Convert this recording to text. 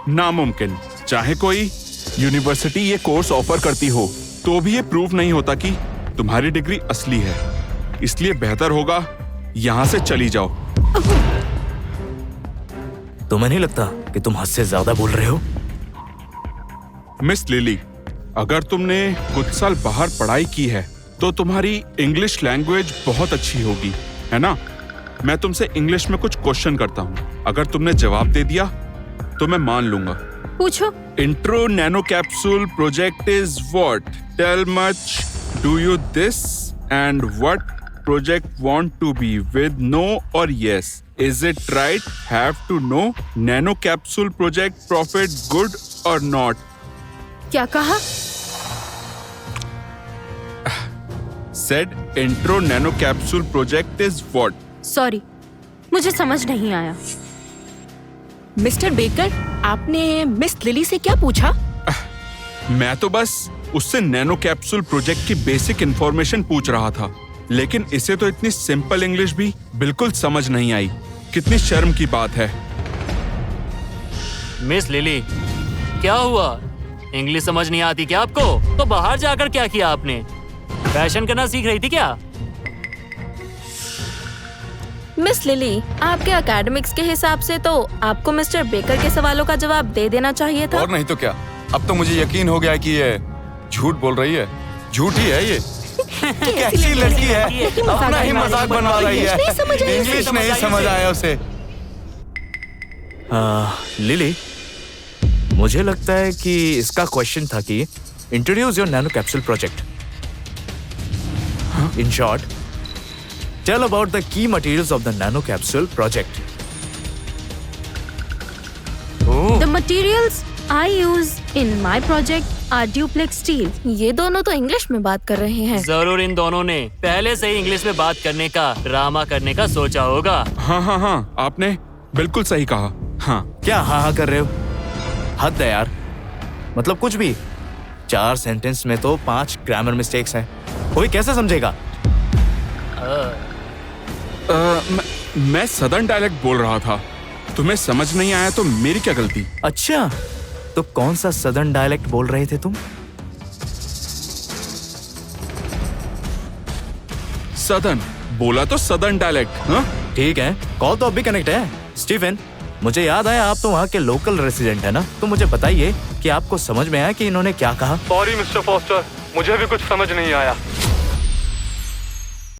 नामुमकिन। चाहे कोई यूनिवर्सिटी ये कोर्स ऑफर करती हो तो भी ये प्रूफ नहीं होता कि तुम्हारी डिग्री असली है। इसलिए बेहतर होगा यहाँ से चली जाओ। तुम्हें नहीं लगता कि तुम हद से ज्यादा बोल रहे हो? मिस लिली, अगर तुमने कुछ साल बाहर पढ़ाई की है तो तुम्हारी इंग्लिश लैंग्वेज बहुत अच्छी होगी, है ना? मैं तुमसे इंग्लिश में कुछ क्वेश्चन करता हूँ। अगर तुमने जवाब दे दिया तो मैं मान लूंगा। पूछो। Intro nano capsule project is what? Tell much do you this and what project want to be with no और yes? Is it right? Have to know nano capsule project profit good और not? क्या कहा? Said intro nano capsule project is what? Sorry, मुझे समझ नहीं आया। Mister Baker, आपने miss Lily से क्या पूछा? मैं तो बस उससे नैनो कैप्सूल प्रोजेक्ट की बेसिक इंफॉर्मेशन पूछ रहा था, लेकिन इसे तो इतनी सिंपल इंग्लिश भी बिल्कुल समझ नहीं आई। कितनी शर्म की बात है। मिस लिली, क्या हुआ? इंग्लिश समझ नहीं आती क्या आपको? तो बाहर जाकर क्या किया आपने? फैशन करना सीख रही थी क्या? मिस लिली, आपके एकेडमिक्स के हिसाब से तो आपको मिस्टर बेकर के सवालों का जवाब दे देना चाहिए था। और नहीं तो क्या, अब तो मुझे यकीन हो गया कि ये झूठ बोल रही है। झूठी है ये। कैसी लड़की है, अपना ही मजाक बनवा रही है। इंग्लिश नहीं समझ आया उसे। लिली, मुझे लगता है कि इसका क्वेश्चन था कि introduce your nano capsule project. In short, tell about the key materials of the nano capsule project. The materials I use in my project are duplex steel. ये दोनों तो इंग्लिश में बात कर रहे हैं। जरूर इन दोनों ने पहले से ही इंग्लिश में बात करने का, ड्रामा करने का सोचा होगा। हाँ, आपने बिल्कुल सही कहा। हाँ। क्या हाँ कर रहे हो? हद है यार। मतलब कुछ भी। 4 सेंटेंस में तो 5 ग्रामर मिस्टेक्स हैं। कोई कैसे समझेगा? मैं सदर्न डायलेक्ट बोल रहा था। तुम्हें समझ नहीं आया तो मेरी क्या गलती? अच्छा, तो कौन सा सदर्न डायलेक्ट बोल रहे थे तुम? सदर्न बोला तो सदर्न डायलेक्ट। हाँ? ठीक है, कॉल तो अब भी कनेक्ट है। स्टीफन, मुझे याद आया आप तो वहाँ के लोकल रेसिडेंट है ना, तो मुझे बताइए कि आपको समझ में आया कि इन्होंने क्या कहा? सॉरी मिस्टर फॉस्टर, मुझे भी कुछ समझ नहीं आया।